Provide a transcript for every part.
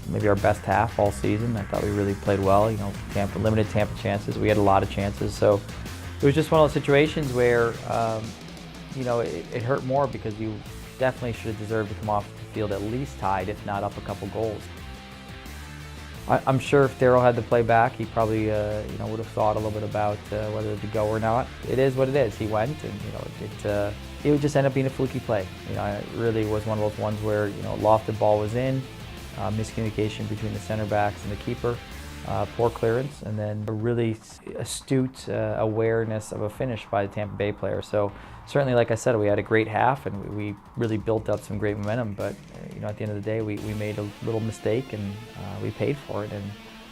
maybe our best half all season. I thought we really played well. Limited Tampa chances. We had a lot of chances. So it was just one of those situations where, it hurt more because you definitely should have deserved to come off the field at least tied, if not up a couple goals. I'm sure if Darryl had to play back, he probably, would have thought a little bit about whether to go or not. It is what it is. He went, and it would just end up being a fluky play. It really was one of those ones where lofted ball was in, miscommunication between the center backs and the keeper, poor clearance, and then a really astute awareness of a finish by the Tampa Bay player. So certainly, like I said, we had a great half, and we really built up some great momentum. But at the end of the day, we made a little mistake, and we paid for it. And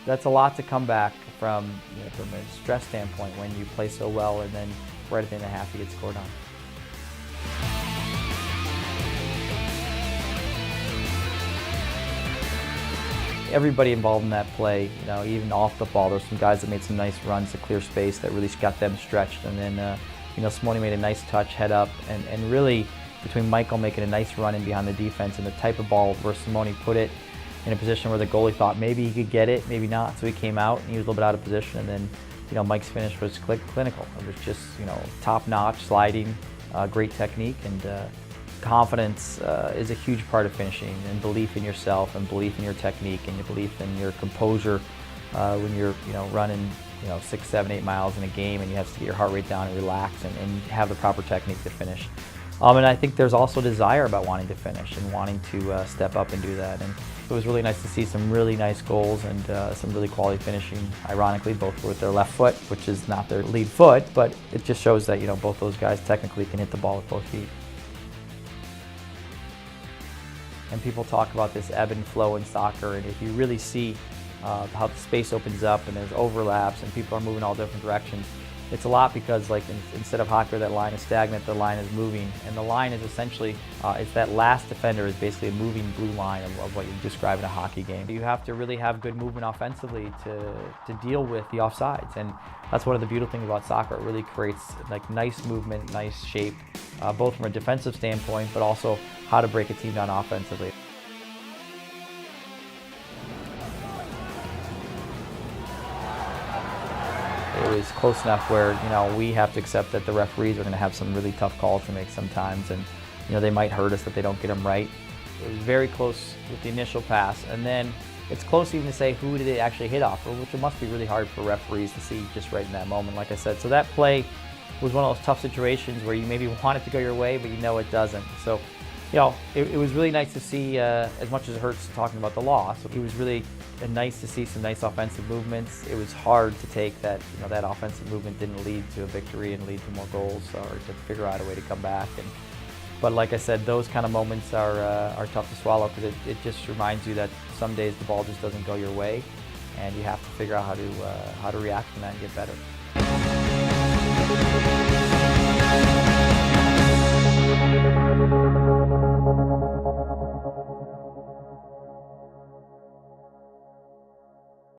that's a lot to come back from a stress standpoint when you play so well, and then right at the end of the half, you get scored on. Everybody involved in that play, even off the ball, there's some guys that made some nice runs to clear space that really got them stretched. And then, Simone made a nice touch, head up, and really between Michael making a nice run in behind the defense and the type of ball where Simone put it in a position where the goalie thought maybe he could get it, maybe not. So he came out and he was a little bit out of position. And then, Mike's finish was clinical. It was just, top-notch sliding, great technique, and confidence is a huge part of finishing, and belief in yourself, and belief in your technique, and your belief in your composure when you're running 6, 7, 8 miles in a game, and you have to get your heart rate down and relax and have the proper technique to finish. And I think there's also desire about wanting to finish and wanting to step up and do that. And it was really nice to see some really nice goals and some really quality finishing. Ironically, both were with their left foot, which is not their lead foot, but it just shows that both those guys technically can hit the ball with both feet. And people talk about this ebb and flow in soccer, and if you really see how the space opens up and there's overlaps and people are moving all different directions, it's a lot because instead of hockey where that line is stagnant, the line is moving, and the line is essentially, it's that last defender is basically a moving blue line of what you describe in a hockey game. You have to really have good movement offensively to deal with the offsides, and that's one of the beautiful things about soccer. It really creates nice movement, nice shape, both from a defensive standpoint, but also how to break a team down offensively. It was close enough where we have to accept that the referees are going to have some really tough calls to make sometimes, and they might hurt us if they don't get them right. It was very close with the initial pass, and then it's close even to say who did it actually hit off, which it must be really hard for referees to see just right in that moment, like I said. So that play was one of those tough situations where you maybe want it to go your way, but it doesn't. So it was really nice to see, as much as it hurts talking about the loss, it was really nice to see some nice offensive movements. It was hard to take that, that offensive movement didn't lead to a victory and lead to more goals, or to figure out a way to come back. But like I said, those kind of moments are tough to swallow, because it just reminds you that some days the ball just doesn't go your way, and you have to figure out how to react to that and get better.